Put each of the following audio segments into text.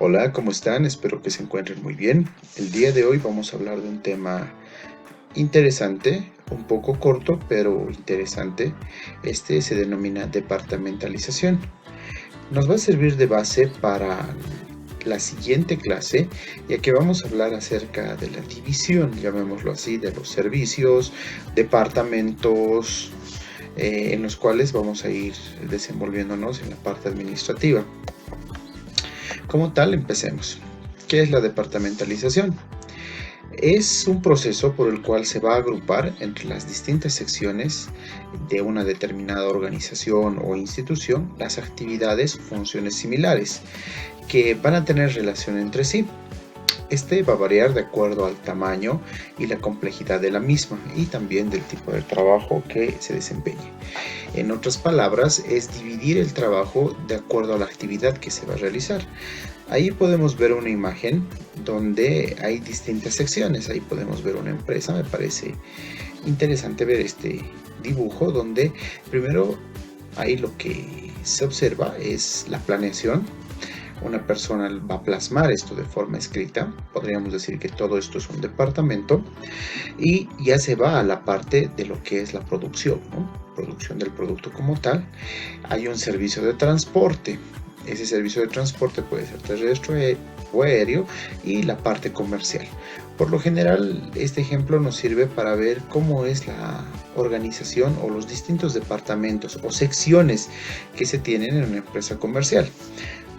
Hola, ¿cómo están? Espero que se encuentren muy bien. El día de hoy vamos a hablar de un tema interesante, un poco corto, pero interesante. Este se denomina departamentalización. Nos va a servir de base para la siguiente clase, ya que vamos a hablar acerca de la división, llamémoslo así, de los servicios, departamentos, en los cuales vamos a ir desenvolviéndonos en la parte administrativa. Como tal, empecemos. ¿Qué es la departamentalización? Es un proceso por el cual se va a agrupar entre las distintas secciones de una determinada organización o institución las actividades o funciones similares que van a tener relación entre sí. Este va a variar de acuerdo al tamaño y la complejidad de la misma y también del tipo de trabajo que se desempeñe. En otras palabras, es dividir el trabajo de acuerdo a la actividad que se va a realizar. Ahí podemos ver una imagen donde hay distintas secciones. Ahí podemos ver una empresa. Me parece interesante ver este dibujo donde primero ahí lo que se observa es la planeación. Una persona va a plasmar esto de forma escrita. Podríamos decir que todo esto es un departamento. Y ya se va a la parte de lo que es la producción, ¿no? Producción del producto como tal. Hay un servicio de transporte. Ese servicio de transporte puede ser terrestre o aéreo, y la parte comercial. Por lo general, este ejemplo nos sirve para ver cómo es la organización o los distintos departamentos o secciones que se tienen en una empresa comercial.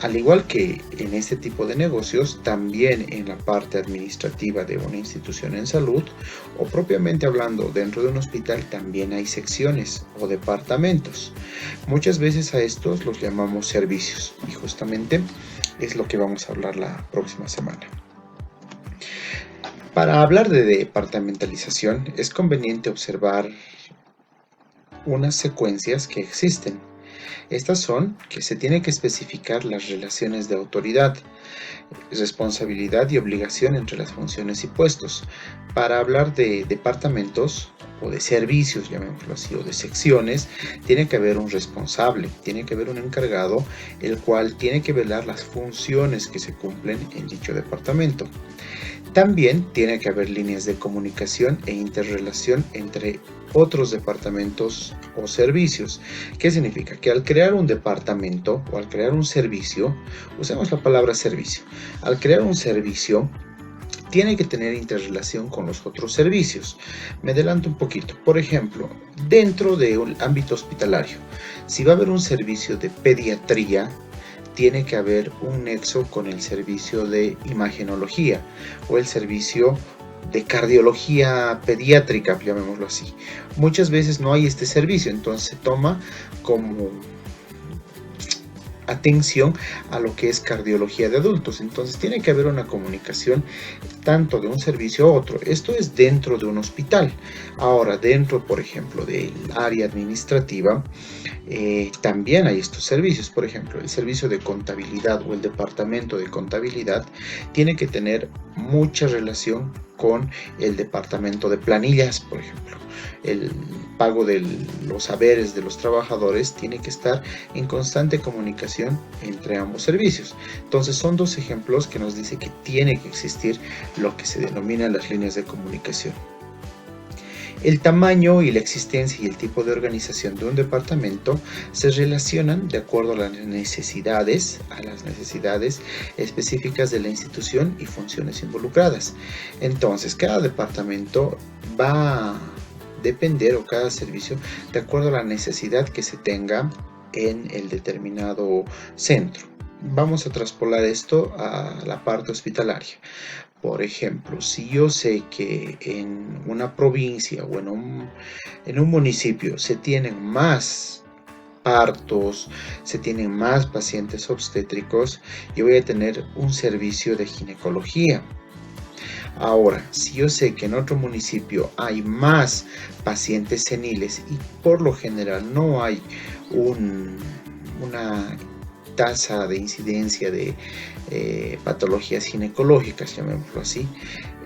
Al igual que en este tipo de negocios, también en la parte administrativa de una institución en salud o propiamente hablando dentro de un hospital también hay secciones o departamentos. Muchas veces a estos los llamamos servicios y justamente es lo que vamos a hablar la próxima semana. Para hablar de departamentalización es conveniente observar unas secuencias que existen. Estas son que se tiene que especificar las relaciones de autoridad, responsabilidad y obligación entre las funciones y puestos. Para hablar de departamentos o de servicios, llamémoslo así, o de secciones, tiene que haber un responsable, tiene que haber un encargado, el cual tiene que velar las funciones que se cumplen en dicho departamento. También tiene que haber líneas de comunicación e interrelación entre otros departamentos o servicios. ¿Qué significa? Que al crear un departamento o al crear un servicio, usemos la palabra servicio, al crear un servicio tiene que tener interrelación con los otros servicios. Me adelanto un poquito. Por ejemplo, dentro de un ámbito hospitalario, si va a haber un servicio de pediatría, tiene que haber un nexo con el servicio de imagenología o el servicio de cardiología pediátrica, llamémoslo así. Muchas veces no hay este servicio, entonces se toma como atención a lo que es cardiología de adultos. Entonces tiene que haber una comunicación tanto de un servicio a otro. Esto es dentro de un hospital. Ahora, dentro, por ejemplo, del área administrativa, también hay estos servicios. Por ejemplo, el servicio de contabilidad o el departamento de contabilidad tiene que tener mucha relación con el departamento de planillas, por ejemplo. El pago de los haberes de los trabajadores tiene que estar en constante comunicación entre ambos servicios. Entonces son dos ejemplos que nos dice que tiene que existir lo que se denomina las líneas de comunicación. El tamaño y la existencia y el tipo de organización de un departamento se relacionan de acuerdo a las necesidades específicas de la institución y funciones involucradas. Entonces, cada departamento va a depender, o cada servicio, de acuerdo a la necesidad que se tenga en el determinado centro. Vamos a traspolar esto a la parte hospitalaria. Por ejemplo, si yo sé que en una provincia o en un municipio se tienen más partos, se tienen más pacientes obstétricos, yo voy a tener un servicio de ginecología. Ahora, si yo sé que en otro municipio hay más pacientes seniles y por lo general no hay una tasa de incidencia de patologías ginecológicas, llamémoslo así,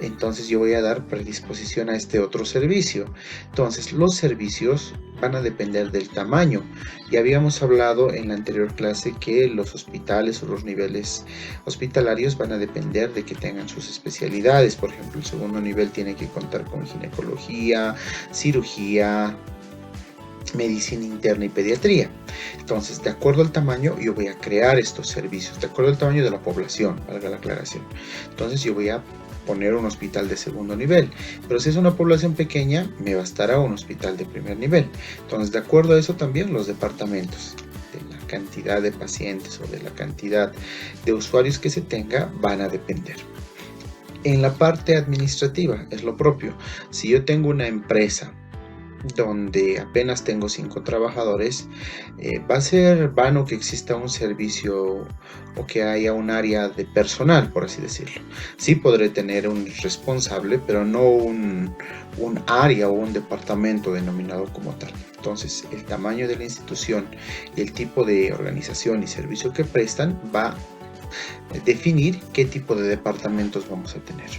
entonces yo voy a dar predisposición a este otro servicio. Entonces los servicios van a depender del tamaño. Ya habíamos hablado en la anterior clase que los hospitales o los niveles hospitalarios van a depender de que tengan sus especialidades. Por ejemplo, el segundo nivel tiene que contar con ginecología, cirugía, medicina interna y pediatría. Entonces, de acuerdo al tamaño, yo voy a crear estos servicios, de acuerdo al tamaño de la población, valga la aclaración. Entonces, yo voy a poner un hospital de segundo nivel, pero si es una población pequeña, me bastará un hospital de primer nivel. Entonces, de acuerdo a eso también los departamentos, de la cantidad de pacientes o de la cantidad de usuarios que se tenga, van a depender. En la parte administrativa es lo propio. Si yo tengo una empresa donde apenas tengo 5 trabajadores, va a ser vano que exista un servicio o que haya un área de personal, por así decirlo. Sí podré tener un responsable, pero no un área o un departamento denominado como tal. Entonces, el tamaño de la institución y el tipo de organización y servicio que prestan va a definir qué tipo de departamentos vamos a tener.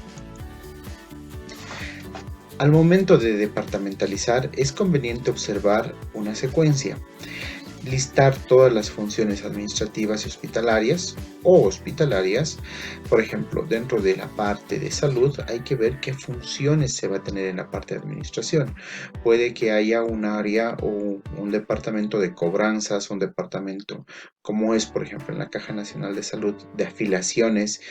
Al momento de departamentalizar es conveniente observar una secuencia, listar todas las funciones administrativas y hospitalarias o hospitalarias. Por ejemplo, dentro de la parte de salud hay que ver qué funciones se va a tener en la parte de administración. Puede que haya un área o un departamento de cobranzas, un departamento como es, por ejemplo, en la Caja Nacional de Salud, de afiliaciones,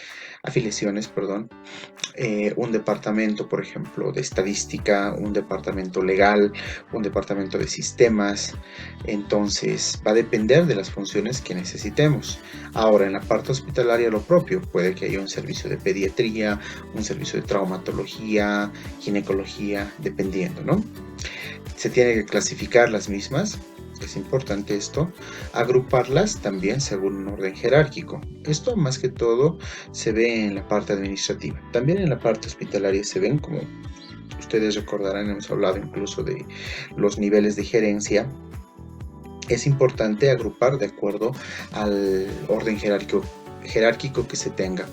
un departamento, por ejemplo, de estadística, un departamento legal, un departamento de sistemas. Entonces va a depender de las funciones que necesitemos. Ahora, en la parte hospitalaria lo propio, puede que haya un servicio de pediatría, un servicio de traumatología, ginecología, dependiendo, ¿no? Se tiene que clasificar las mismas. Es importante esto, agruparlas también según un orden jerárquico. Esto más que todo se ve en la parte administrativa. También en la parte hospitalaria se ven, como ustedes recordarán, hemos hablado incluso de los niveles de gerencia. Es importante agrupar de acuerdo al orden jerárquico que se tenga.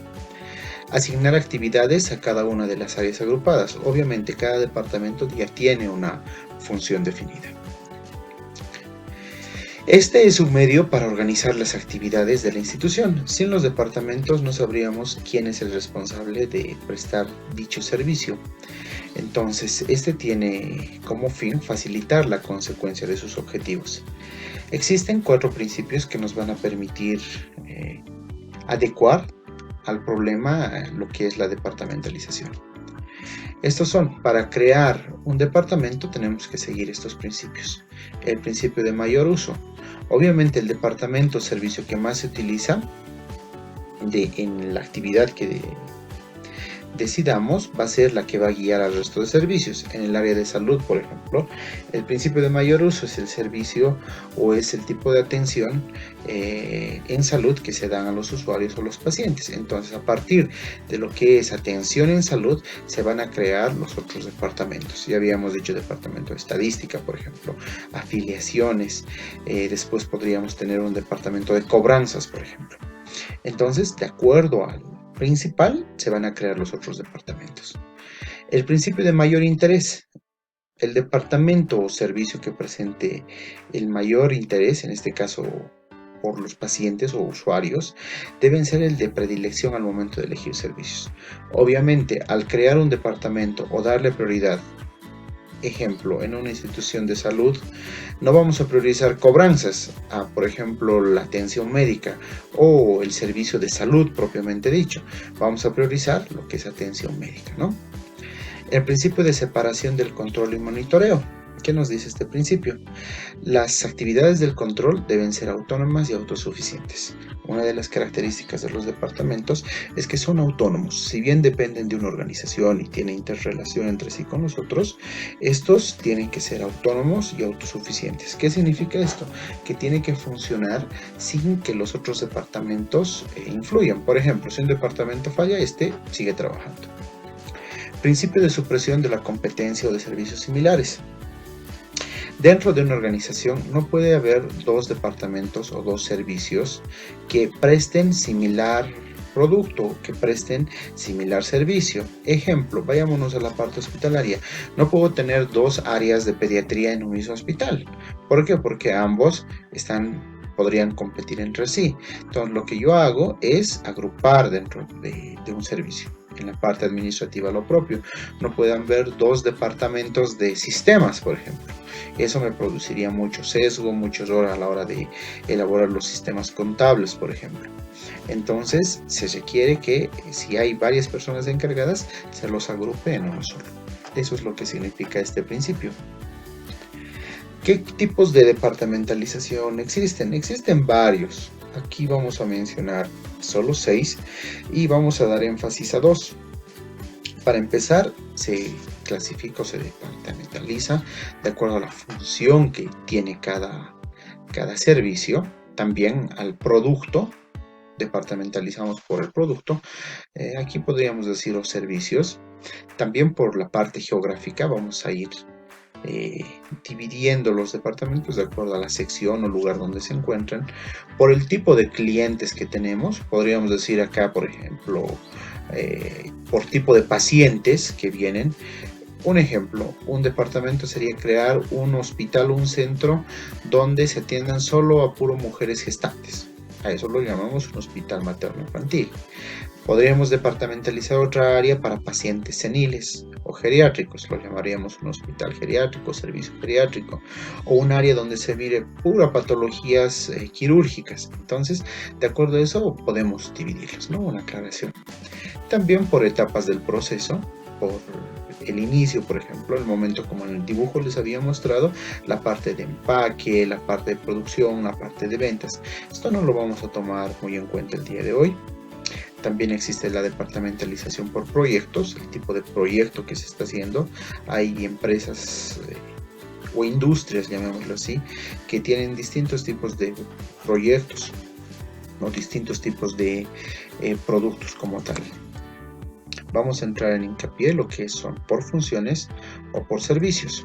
Asignar actividades a cada una de las áreas agrupadas. Obviamente cada departamento ya tiene una función definida. Este es un medio para organizar las actividades de la institución. Sin los departamentos no sabríamos quién es el responsable de prestar dicho servicio. Entonces, este tiene como fin facilitar la consecuencia de sus objetivos. Existen 4 principios que nos van a permitir adecuar al problema lo que es la departamentalización. Estos son, para crear un departamento tenemos que seguir estos principios. El principio de mayor uso. Obviamente el departamento o servicio que más se utiliza en la actividad que decidamos va a ser la que va a guiar al resto de servicios. En el área de salud, por ejemplo, el principio de mayor uso es el servicio o es el tipo de atención en salud que se dan a los usuarios o los pacientes. Entonces, a partir de lo que es atención en salud, se van a crear los otros departamentos. Ya habíamos dicho departamento de estadística, por ejemplo, afiliaciones. Después podríamos tener un departamento de cobranzas, por ejemplo. Entonces, de acuerdo al principal, se van a crear los otros departamentos. El principio de mayor interés. El departamento o servicio que presente el mayor interés, en este caso por los pacientes o usuarios, deben ser el de predilección al momento de elegir servicios. Obviamente, al crear un departamento o darle prioridad, ejemplo, en una institución de salud, no vamos a priorizar cobranzas a, por ejemplo, la atención médica o el servicio de salud propiamente dicho. Vamos a priorizar lo que es atención médica, ¿no? El principio de separación del control y monitoreo. ¿Qué nos dice este principio? Las actividades del control deben ser autónomas y autosuficientes. Una de las características de los departamentos es que son autónomos. Si bien dependen de una organización y tienen interrelación entre sí con los otros, estos tienen que ser autónomos y autosuficientes. ¿Qué significa esto? Que tiene que funcionar sin que los otros departamentos influyan. Por ejemplo, si un departamento falla, este sigue trabajando. Principio de supresión de la competencia o de servicios similares. Dentro de una organización no puede haber dos departamentos o dos servicios que presten similar producto, que presten similar servicio. Ejemplo, vayámonos a la parte hospitalaria. No puedo tener dos áreas de pediatría en un mismo hospital. ¿Por qué? Porque ambos podrían competir entre sí. Entonces lo que yo hago es agrupar dentro de un servicio. En la parte administrativa lo propio. No pueden haber dos departamentos de sistemas, por ejemplo. Eso me produciría mucho sesgo, mucho error a la hora de elaborar los sistemas contables, por ejemplo. Entonces se requiere que si hay varias personas encargadas, se los agrupe en uno solo. Eso es lo que significa este principio. ¿Qué tipos de departamentalización existen? Existen varios. Aquí vamos a mencionar solo 6 y vamos a dar énfasis a 2. Para empezar, se clasifica o se departamentaliza de acuerdo a la función que tiene cada servicio. También al producto, departamentalizamos por el producto. Aquí podríamos decir los servicios. También por la parte geográfica vamos a ir dividiendo los departamentos de acuerdo a la sección o lugar donde se encuentran. Por el tipo de clientes que tenemos, podríamos decir acá, por ejemplo, por tipo de pacientes que vienen. Un ejemplo, un departamento sería crear un hospital, un centro donde se atiendan solo a puro mujeres gestantes. A eso lo llamamos un hospital materno-infantil. Podríamos departamentalizar otra área para pacientes seniles o geriátricos, lo llamaríamos un hospital geriátrico, servicio geriátrico, o un área donde se mire pura patologías quirúrgicas. Entonces, de acuerdo a eso, podemos dividirlos, ¿no? Una aclaración. También por etapas del proceso, por el inicio, por ejemplo, el momento como en el dibujo les había mostrado, la parte de empaque, la parte de producción, la parte de ventas. Esto no lo vamos a tomar muy en cuenta el día de hoy. También existe la departamentalización por proyectos, el tipo de proyecto que se está haciendo. Hay empresas o industrias, llamémoslo así, que tienen distintos tipos de proyectos, ¿no? Distintos tipos de productos como tal. Vamos a entrar en hincapié lo que son por funciones o por servicios.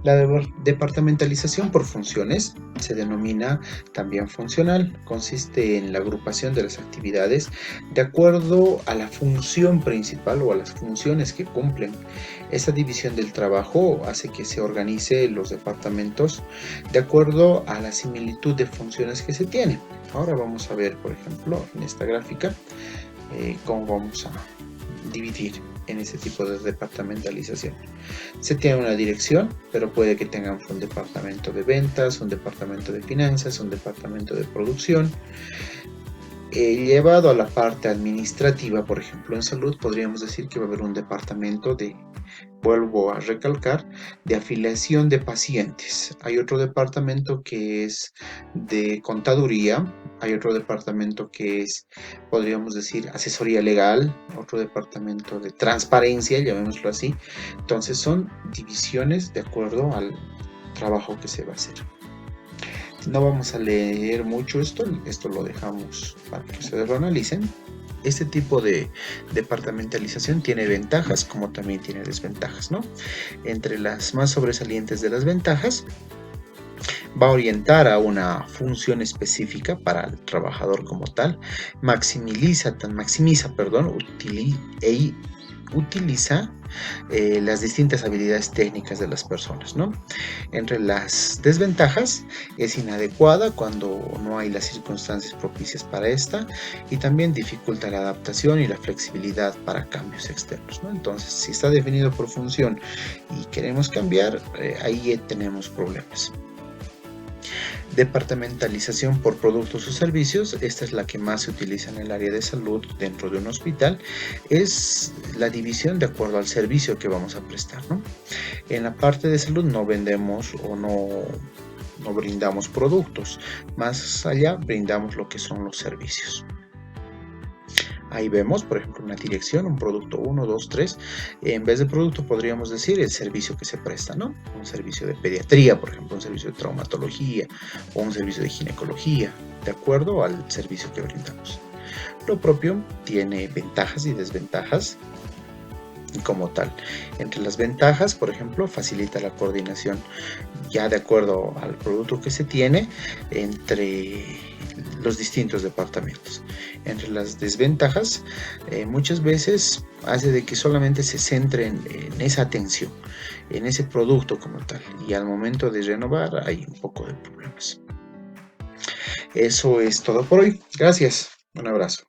La departamentalización por funciones se denomina también funcional. Consiste en la agrupación de las actividades de acuerdo a la función principal o a las funciones que cumplen. Esa división del trabajo hace que se organice los departamentos de acuerdo a la similitud de funciones que se tienen. Ahora vamos a ver, por ejemplo, en esta gráfica, cómo vamos a dividir en ese tipo de departamentalización. Se tiene una dirección, pero puede que tengamos un departamento de ventas, un departamento de finanzas, un departamento de producción. Llevado a la parte administrativa, por ejemplo, en salud, podríamos decir que va a haber un departamento vuelvo a recalcar, de afiliación de pacientes. Hay otro departamento que es de contaduría, hay otro departamento que es, podríamos decir, asesoría legal, otro departamento de transparencia, llamémoslo así. Entonces son divisiones de acuerdo al trabajo que se va a hacer. No vamos a leer mucho esto lo dejamos para que ustedes lo analicen. Este tipo de departamentalización tiene ventajas como también tiene desventajas, ¿no? Entre las más sobresalientes de las ventajas, va a orientar a una función específica para el trabajador como tal, utiliza las distintas habilidades técnicas de las personas, ¿no? Entre las desventajas, es inadecuada cuando no hay las circunstancias propicias para esta y también dificulta la adaptación y la flexibilidad para cambios externos, ¿no? Entonces, si está definido por función y queremos cambiar, ahí tenemos problemas. Departamentalización por productos o servicios, esta es la que más se utiliza en el área de salud dentro de un hospital, es la división de acuerdo al servicio que vamos a prestar, ¿no? En la parte de salud no vendemos o no brindamos productos, más allá brindamos lo que son los servicios. Ahí vemos, por ejemplo, una dirección, un producto 1, 2, 3. En vez de producto podríamos decir el servicio que se presta, ¿no? Un servicio de pediatría, por ejemplo, un servicio de traumatología o un servicio de ginecología, de acuerdo al servicio que brindamos. Lo propio tiene ventajas y desventajas. como tal. Entre las ventajas, por ejemplo, facilita la coordinación ya de acuerdo al producto que se tiene entre los distintos departamentos. Entre las desventajas, muchas veces hace de que solamente se centren en esa atención, en ese producto como tal, y al momento de renovar hay un poco de problemas. Eso es todo por hoy. Gracias. Un abrazo.